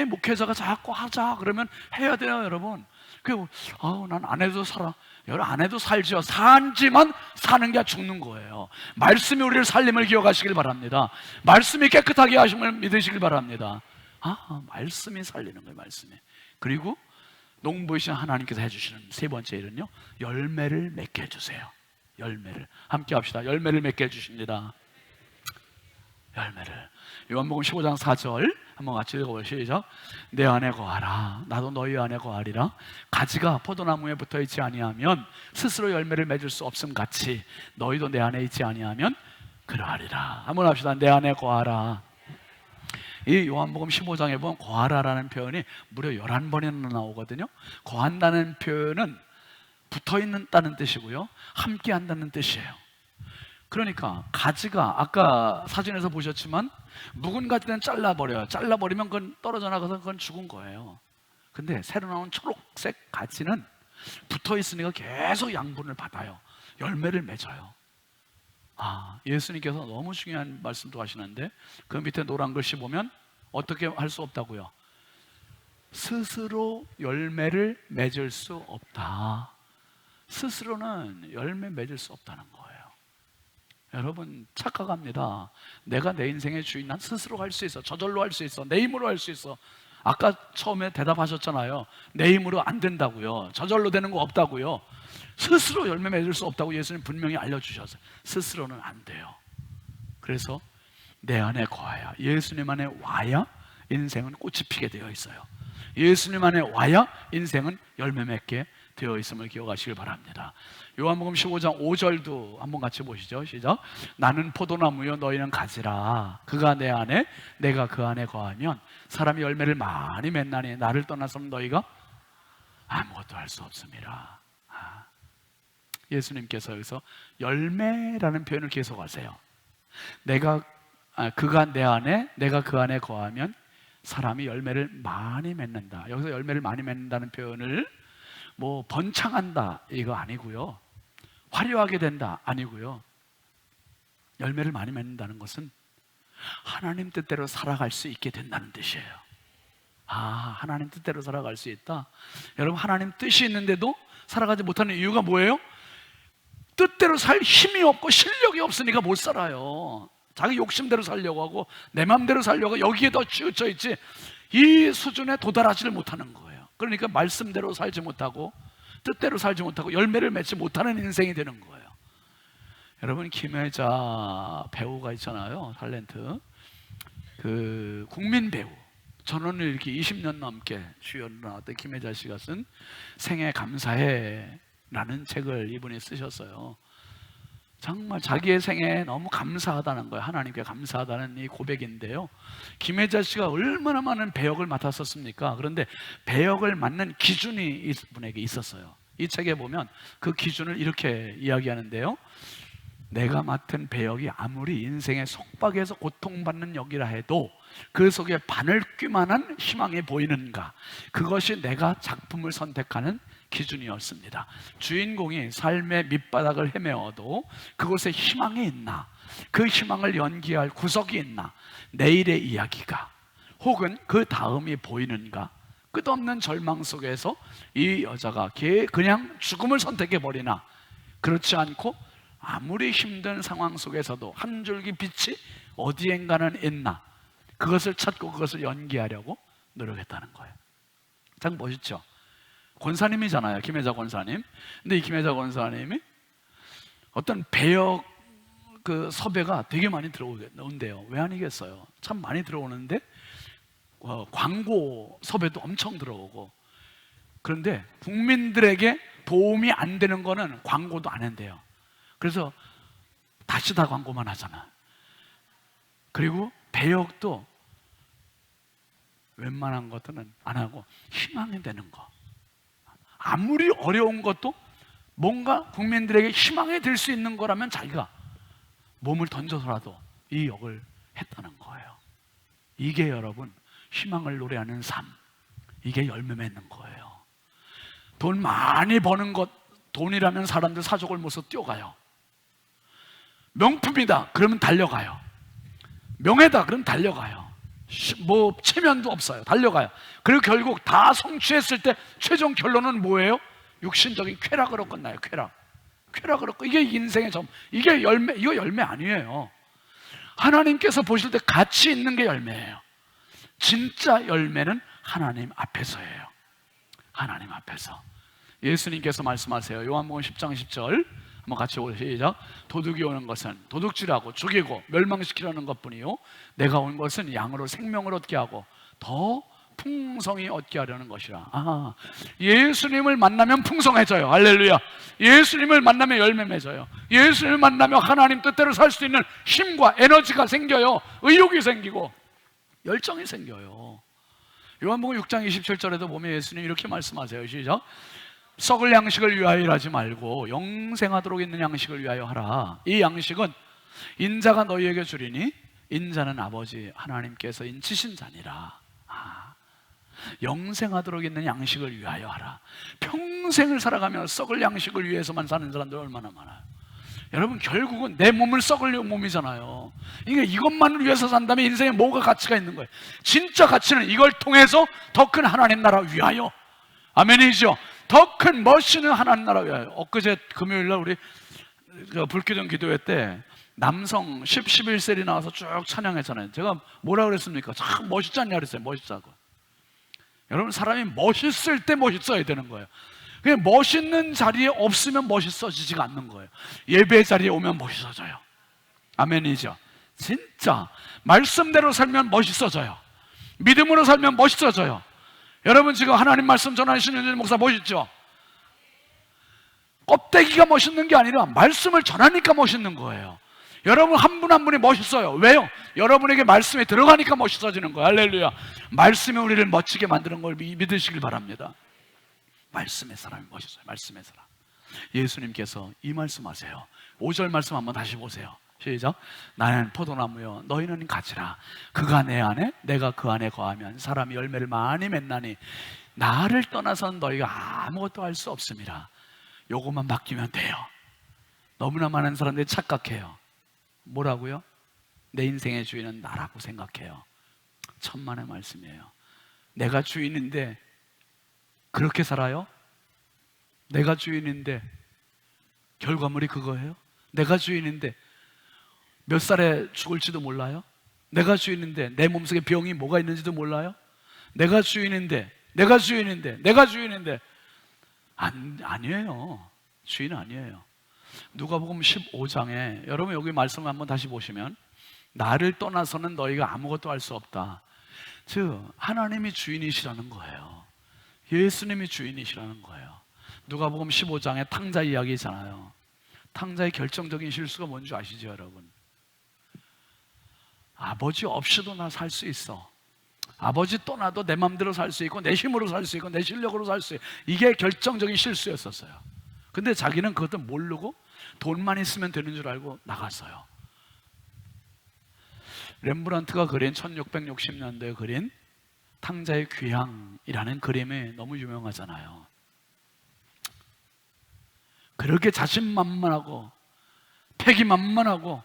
목회자가 자꾸 하자 그러면 해야 돼요, 여러분. 난 안 해도 살아. 여러분, 안 해도 살지요. 산지만 사는 게 죽는 거예요. 말씀이 우리를 살림을 기억하시길 바랍니다. 말씀이 깨끗하게 하심을 믿으시길 바랍니다. 말씀이 살리는 거예요, 말씀이. 그리고 농부이신 하나님께서 해주시는 세 번째 일은요, 열매를 맺게 해주세요. 열매를. 함께 합시다. 열매를 맺게 해주십니다. 열매를. 요한복음 15장 4절 한번 같이 읽어보시죠. 시작. 내 안에 거하라. 나도 너희 안에 거하리라. 가지가 포도나무에 붙어 있지 아니하면 스스로 열매를 맺을 수 없음 같이 너희도 내 안에 있지 아니하면 그러하리라. 한번 합시다. 내 안에 거하라. 이 요한복음 15장에 보면 거하라라는 표현이 무려 11번이나 나오거든요. 거한다는 표현은 붙어 있다는 뜻이고요, 함께 한다는 뜻이에요. 그러니까 가지가 아까 사진에서 보셨지만 묵은 가지는 잘라버려요. 잘라버리면 그건 떨어져 나가서 그건 죽은 거예요. 근데 새로 나온 초록색 가지는 붙어 있으니까 계속 양분을 받아요. 열매를 맺어요. 예수님께서 너무 중요한 말씀도 하시는데 그 밑에 노란 글씨 보면 어떻게 할 수 없다고요? 스스로 열매를 맺을 수 없다. 스스로는 열매 맺을 수 없다는 거예요. 여러분, 착각합니다. 내가 내 인생의 주인, 난 스스로 할 수 있어. 저절로 할 수 있어. 내 힘으로 할 수 있어. 아까 처음에 대답하셨잖아요. 내 힘으로 안 된다고요. 저절로 되는 거 없다고요. 스스로 열매 맺을 수 없다고 예수님 분명히 알려주셨어요. 스스로는 안 돼요. 그래서 내 안에 거하야, 예수님 안에 와야 인생은 꽃이 피게 되어 있어요. 예수님 안에 와야 인생은 열매 맺게 되어 있음을 기억하시길 바랍니다. 요한복음 15장 5절도 한번 같이 보시죠. 시작. 나는 포도나무요 너희는 가지라. 그가 내 안에 내가 그 안에 거하면 사람이 열매를 많이 맺나니 나를 떠나서는 너희가 아무것도 할 수 없습니다. 예수님께서 여기서 열매라는 표현을 계속하세요. 그가 내 안에 내가 그 안에 거하면 사람이 열매를 많이 맺는다. 여기서 열매를 많이 맺는다는 표현을 뭐 번창한다 이거 아니고요, 화려하게 된다 아니고요, 열매를 많이 맺는다는 것은 하나님 뜻대로 살아갈 수 있게 된다는 뜻이에요. 하나님 뜻대로 살아갈 수 있다. 여러분, 하나님 뜻이 있는데도 살아가지 못하는 이유가 뭐예요? 뜻대로 살 힘이 없고 실력이 없으니까 못 살아요. 자기 욕심대로 살려고 하고 내 마음대로 살려고 여기에 더 치우쳐 있지 이 수준에 도달하지를 못하는 거예요. 그러니까 말씀대로 살지 못하고 뜻대로 살지 못하고 열매를 맺지 못하는 인생이 되는 거예요. 여러분, 김혜자 배우가 있잖아요. 탤런트. 그 국민 배우, 전원일기 20년 넘게 주연으로 나왔던 김혜자 씨가 쓴 생애 감사해 라는 책을 이분이 쓰셨어요. 정말 자기의 생애에 너무 감사하다는 거예요. 하나님께 감사하다는 이 고백인데요, 김혜자 씨가 얼마나 많은 배역을 맡았었습니까? 그런데 배역을 맡는 기준이 이분에게 있었어요. 이 책에 보면 그 기준을 이렇게 이야기하는데요, 내가 맡은 배역이 아무리 인생의 속박에서 고통받는 역이라 해도 그 속에 바늘 꿰만한 희망이 보이는가, 그것이 내가 작품을 선택하는 기준이었습니다. 주인공이 삶의 밑바닥을 헤매어도 그곳에 희망이 있나, 그 희망을 연기할 구석이 있나, 내일의 이야기가 혹은 그 다음이 보이는가. 끝없는 절망 속에서 이 여자가 그냥 죽음을 선택해버리나, 그렇지 않고 아무리 힘든 상황 속에서도 한 줄기 빛이 어디엔가는 있나, 그것을 찾고 그것을 연기하려고 노력했다는 거예요. 참 멋있죠? 권사님이잖아요, 김혜자 권사님. 근데 이 김혜자 권사님이 어떤 배역 그 섭외가 되게 많이 들어오는데요, 왜 아니겠어요? 참 많이 들어오는데 광고 섭외도 엄청 들어오고, 그런데 국민들에게 도움이 안 되는 거는 광고도 안 한대요. 그래서 다시 다 광고만 하잖아. 그리고 배역도 웬만한 것들은 안 하고 희망이 되는 거, 아무리 어려운 것도 뭔가 국민들에게 희망이 될 수 있는 거라면 자기가 몸을 던져서라도 이 역을 했다는 거예요. 이게 여러분 희망을 노래하는 삶, 이게 열매 맺는 거예요. 돈 많이 버는 것, 돈이라면 사람들 사족을 못서 뛰어가요. 명품이다 그러면 달려가요. 명예다 그러면 달려가요. 뭐 체면도 없어요. 달려가요. 그리고 결국 다 성취했을 때 최종 결론은 뭐예요? 육신적인 쾌락으로 끝나요. 쾌락으로. 이게 인생의 점, 이게 열매. 이거 열매 아니에요. 하나님께서 보실 때 가치 있는 게 열매예요. 진짜 열매는 하나님 앞에서예요. 하나님 앞에서. 예수님께서 말씀하세요. 요한복음 10장 10절 한번 같이 시작. 도둑이 오는 것은 도둑질하고 죽이고 멸망시키려는 것뿐이요 내가 온 것은 양으로 생명을 얻게 하고 더 풍성히 얻게 하려는 것이라. 예수님을 만나면 풍성해져요. 할렐루야. 예수님을 만나면 열매 맺어요. 예수님을 만나면 하나님 뜻대로 살 수 있는 힘과 에너지가 생겨요. 의욕이 생기고 열정이 생겨요. 요한복음 6장 27절에도 보면 예수님 이렇게 말씀하세요. 시작. 썩을 양식을 위하여 일하지 말고 영생하도록 있는 양식을 위하여 하라. 이 양식은 인자가 너희에게 주리니 인자는 아버지 하나님께서 인치신 자니라. 영생하도록 있는 양식을 위하여 하라. 평생을 살아가며 썩을 양식을 위해서만 사는 사람들 얼마나 많아요. 여러분 결국은 내 몸을 썩을 몸이잖아요. 그러니까 이것만을 위해서 산다면 인생에 뭐가 가치가 있는 거예요. 진짜 가치는 이걸 통해서 더 큰 하나님 나라 위하여. 아멘이죠. 더 큰 멋있는 하나님 나라 위하여. 엊그제 금요일날 우리 불기둥 기도회 때 남성 10, 11셀이 나와서 쭉 찬양했잖아요. 제가 뭐라 그랬습니까? 참 멋있지 않냐 그랬어요. 멋있다고. 여러분 사람이 멋있을 때 멋있어야 되는 거예요. 그냥 멋있는 자리에 없으면 멋있어지지가 않는 거예요. 예배 자리에 오면 멋있어져요. 아멘이죠. 진짜 말씀대로 살면 멋있어져요. 믿음으로 살면 멋있어져요. 여러분 지금 하나님 말씀 전하시는 윤 목사 멋있죠? 껍데기가 멋있는 게 아니라 말씀을 전하니까 멋있는 거예요. 여러분 한 분 한 분이 멋있어요. 왜요? 여러분에게 말씀에 들어가니까 멋있어지는 거예요. 할렐루야. 말씀이 우리를 멋지게 만드는 걸 믿으시길 바랍니다. 말씀의 사람이 멋있어요. 말씀의 사람. 예수님께서 이 말씀하세요. 5절 말씀 한번 다시 보세요. 시작. 나는 포도나무요 너희는 가지라. 그가 내 안에 내가 그 안에 거하면 사람이 열매를 많이 맺나니 나를 떠나선 너희가 아무것도 할 수 없음이라. 요것만 맡기면 돼요. 너무나 많은 사람들이 착각해요. 뭐라고요? 내 인생의 주인은 나라고 생각해요. 천만의 말씀이에요. 내가 주인인데 그렇게 살아요? 내가 주인인데 결과물이 그거예요? 내가 주인인데 몇 살에 죽을지도 몰라요? 내가 주인인데 내 몸속에 병이 뭐가 있는지도 몰라요? 내가 주인인데 아니에요. 주인 아니에요. 누가복음 15장에 여러분 여기 말씀을 한번 다시 보시면 나를 떠나서는 너희가 아무것도 할 수 없다. 즉 하나님이 주인이시라는 거예요. 예수님이 주인이시라는 거예요. 누가복음 15장에 탕자 이야기잖아요. 탕자의 결정적인 실수가 뭔지 아시죠 여러분? 아버지 없이도 나 살 수 있어. 아버지 떠나도 내 맘대로 살 수 있고 내 힘으로 살 수 있고 내 실력으로 살 수 있고 이게 결정적인 실수였었어요. 근데 자기는 그것도 모르고 돈만 있으면 되는 줄 알고 나갔어요. 렘브란트가 그린 1660년대에 그린 탕자의 귀향이라는 그림이 너무 유명하잖아요. 그렇게 자신만만하고 패기만만하고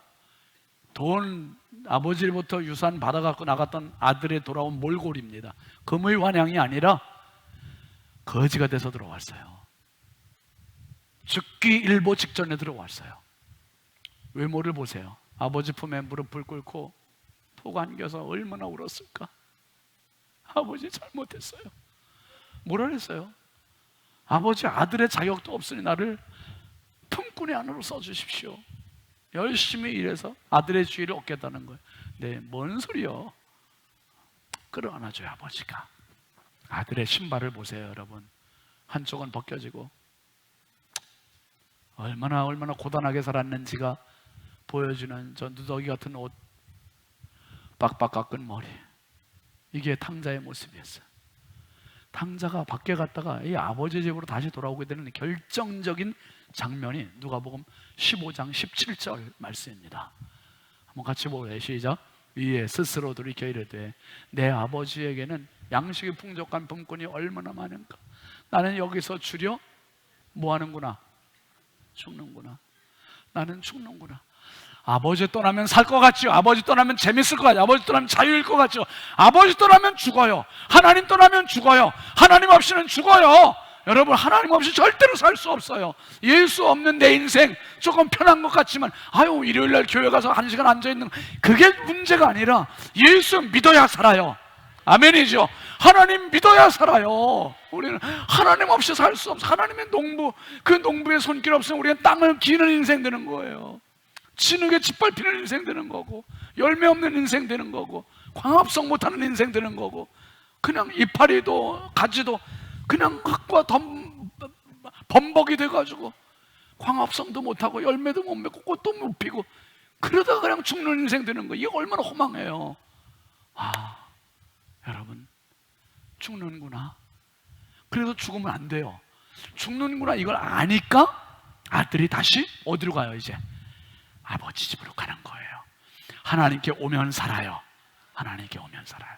돈 아버지로부터 유산 받아갖고 나갔던 아들의 돌아온 몰골입니다. 금의 환향이 아니라 거지가 돼서 들어왔어요. 죽기 일보 직전에 들어왔어요. 외모를 보세요. 아버지 품에 무릎을 꿇고 푹 안겨서 얼마나 울었을까. 아버지 잘못했어요. 뭐라 그랬어요? 아버지 아들의 자격도 없으니 나를 품꾼의 안으로 써주십시오. 열심히 일해서 아들의 주의를 얻겠다는 거예요. 네, 뭔 소리요? 끌어안아줘요 아버지가. 아들의 신발을 보세요 여러분. 한쪽은 벗겨지고 얼마나 고단하게 살았는지가 보여주는 저 누더기 같은 옷, 빡빡 깎은 머리, 이게 탕자의 모습이었어요. 탕자가 밖에 갔다가 이 아버지 집으로 다시 돌아오게 되는 결정적인 장면이 누가복음 15장 17절 말씀입니다. 한번 같이 보세요. 시작. 위에 스스로 돌이켜 이르되 내 아버지에게는 양식이 풍족한 품꾼이 얼마나 많은가. 나는 여기서 주려 뭐하는구나? 죽는구나. 나는 죽는구나. 아버지 떠나면 살 것 같죠? 아버지 떠나면 재밌을 것 같죠? 아버지 떠나면 자유일 것 같죠? 아버지 떠나면 죽어요. 하나님 떠나면 죽어요. 하나님 없이는 죽어요. 여러분, 하나님 없이 절대로 살 수 없어요. 예수 없는 내 인생 조금 편한 것 같지만 아유, 일요일날 교회 가서 1시간 앉아있는 그게 문제가 아니라 예수 믿어야 살아요. 아멘이죠. 하나님 믿어야 살아요. 우리는 하나님 없이 살 수 없어. 하나님의 농부, 그 농부의 손길 없으면 우리는 땅을 기는 인생 되는 거예요. 진흙에 짓밟히는 인생 되는 거고, 열매 없는 인생 되는 거고, 광합성 못하는 인생 되는 거고, 그냥 이파리도 가지도 그냥 흙과 범벅이 돼가지고 광합성도 못하고 열매도 못 맺고 꽃도 못 피고 그러다가 그냥 죽는 인생 되는 거예요. 이게 얼마나 허망해요. 아, 여러분, 죽는구나. 그래도 죽으면 안 돼요. 죽는구나 이걸 아니까 아들이 다시 어디로 가요? 이제 아버지 집으로 가는 거예요. 하나님께 오면 살아요. 하나님께 오면 살아요.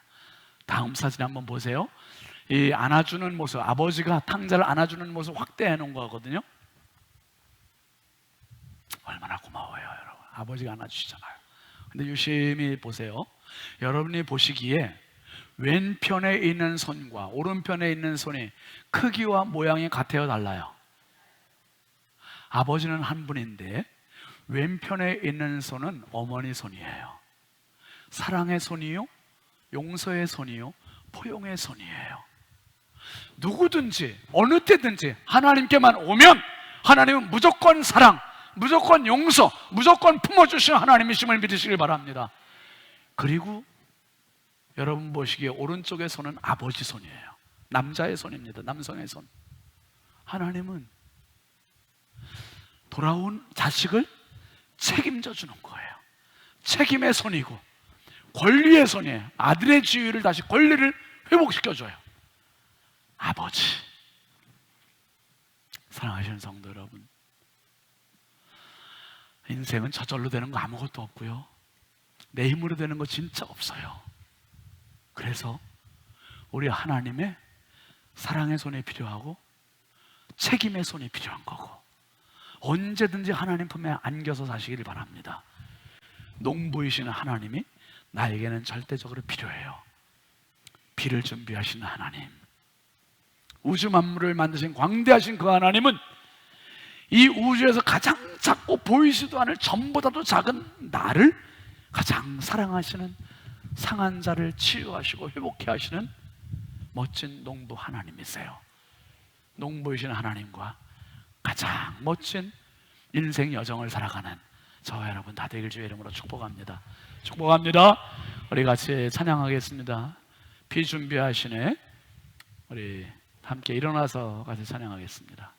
다음 사진 한번 보세요. 이 안아주는 모습, 아버지가 탕자를 안아주는 모습 확대해 놓은 거거든요. 얼마나 고마워요, 여러분. 아버지가 안아주시잖아요. 근데 유심히 보세요. 여러분이 보시기에 왼편에 있는 손과 오른편에 있는 손이 크기와 모양이 같아요, 달라요? 아버지는 한 분인데 왼편에 있는 손은 어머니 손이에요. 사랑의 손이요, 용서의 손이요, 포용의 손이에요. 누구든지 어느 때든지 하나님께만 오면 하나님은 무조건 사랑, 무조건 용서, 무조건 품어주시는 하나님이심을 믿으시길 바랍니다. 그리고 여러분 보시기에 오른쪽의 손은 아버지 손이에요. 남자의 손입니다. 남성의 손. 하나님은 돌아온 자식을 책임져 주는 거예요. 책임의 손이고 권리의 손이에요. 아들의 지위를 다시 권리를 회복시켜줘요. 아버지. 사랑하시는 성도 여러분, 인생은 저절로 되는 거 아무것도 없고요, 내 힘으로 되는 거 진짜 없어요. 그래서 우리 하나님의 사랑의 손이 필요하고 책임의 손이 필요한 거고, 언제든지 하나님 품에 안겨서 사시길 바랍니다. 농부이시는 하나님이 나에게는 절대적으로 필요해요. 비를 준비하시는 하나님, 우주 만물을 만드신 광대하신 그 하나님은 이 우주에서 가장 작고 보이지도 않을 전보다도 작은 나를 가장 사랑하시는, 상한 자를 치유하시고 회복해 하시는 멋진 농부 하나님이세요. 농부이신 하나님과 가장 멋진 인생 여정을 살아가는 저와 여러분 다 되길 주의 이름으로 축복합니다. 축복합니다. 우리 같이 찬양하겠습니다. 비 준비하시네. 우리 함께 일어나서 같이 찬양하겠습니다.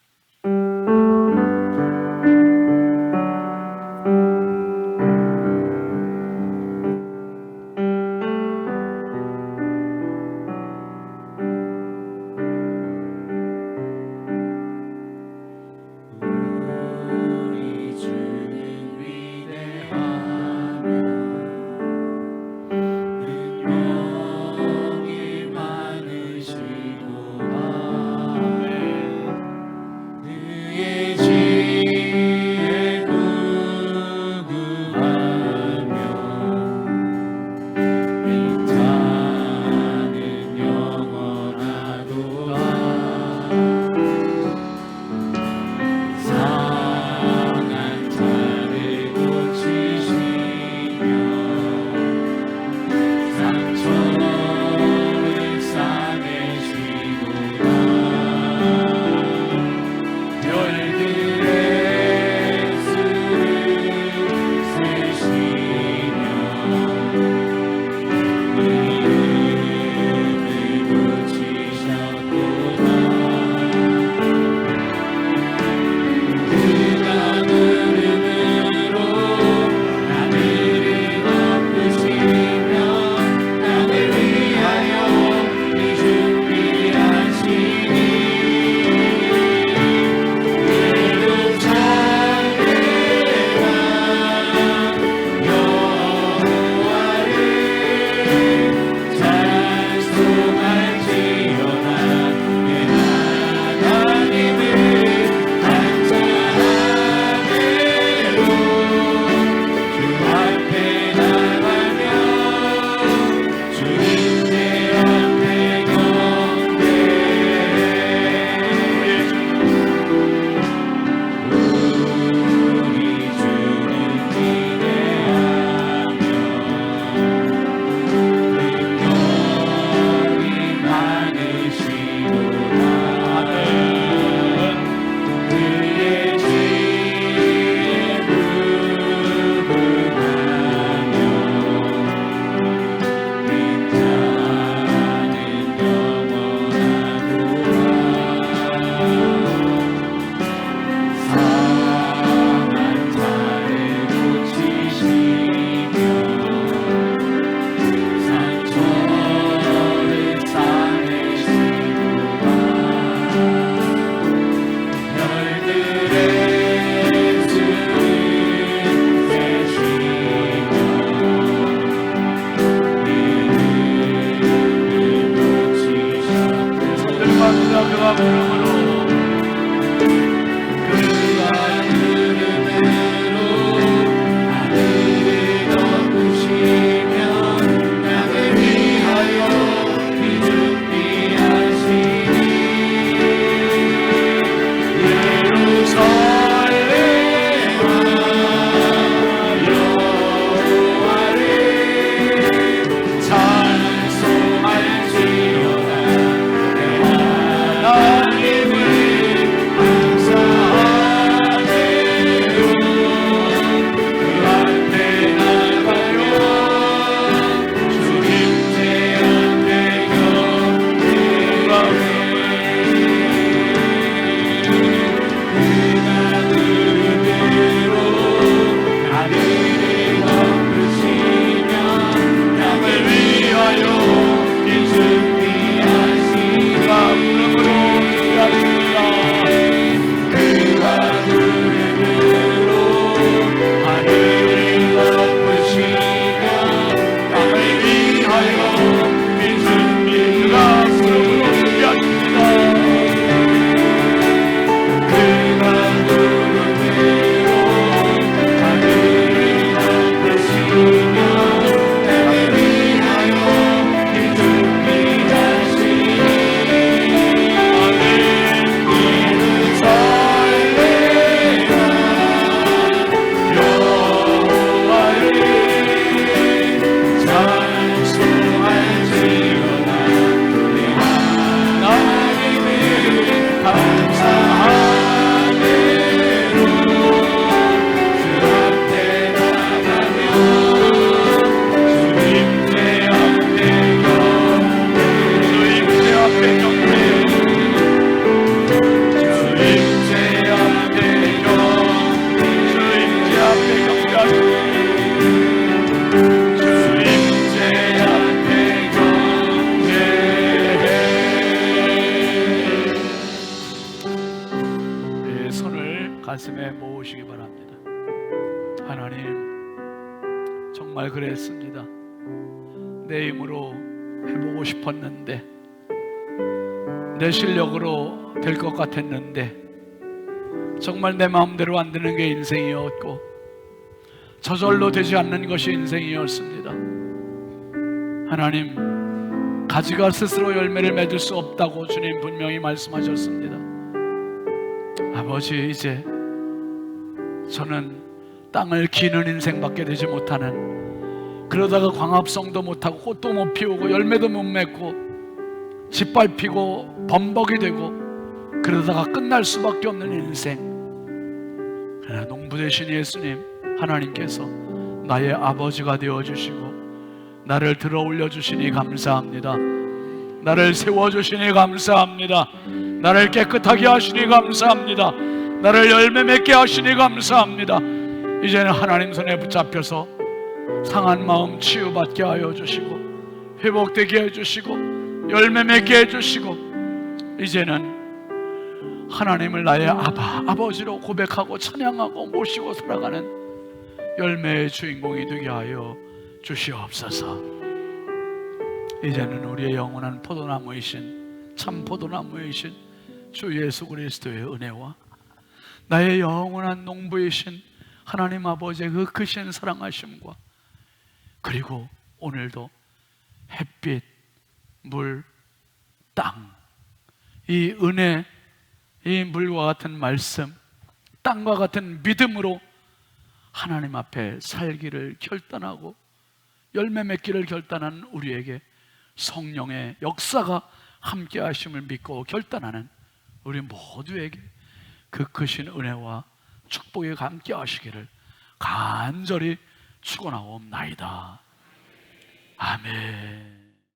그가 부름으로 그가 부름으로 하늘을 덮으시면 나를 위하여 이 준비하시니 가슴에 모으시기 바랍니다. 하나님, 정말 그랬습니다. 내 힘으로 해보고 싶었는데, 내 실력으로 될 것 같았는데, 정말 내 마음대로 안 되는 게 인생이었고, 저절로 되지 않는 것이 인생이었습니다. 하나님, 가지가 스스로 열매를 맺을 수 없다고 주님 분명히 말씀하셨습니다. 아버지, 이제 저는 땅을 기는 인생밖에 되지 못하는, 그러다가 광합성도 못하고 꽃도 못 피우고 열매도 못 맺고 짓밟히고 범벅이 되고 그러다가 끝날 수밖에 없는 인생. 그러나 농부 되신 예수님, 하나님께서 나의 아버지가 되어주시고 나를 들어 올려주시니 감사합니다. 나를 세워주시니 감사합니다. 나를 깨끗하게 하시니 감사합니다. 나를 열매 맺게 하시니 감사합니다. 이제는 하나님 손에 붙잡혀서 상한 마음 치유받게 하여 주시고 회복되게 해주시고 열매 맺게 해주시고, 이제는 하나님을 나의 아버지로 고백하고 찬양하고 모시고 살아가는 열매의 주인공이 되게 하여 주시옵소서. 이제는 우리의 영원한 포도나무이신, 참 포도나무이신 주 예수 그리스도의 은혜와 나의 영원한 농부이신 하나님 아버지의 그 크신 사랑하심과, 그리고 오늘도 햇빛, 물, 땅, 이 은혜, 이 물과 같은 말씀, 땅과 같은 믿음으로 하나님 앞에 살기를 결단하고 열매 맺기를 결단한 우리에게 성령의 역사가 함께 하심을 믿고 결단하는 우리 모두에게 그 크신 은혜와 축복이 함께 하시기를 간절히 축원하옵나이다. 아멘.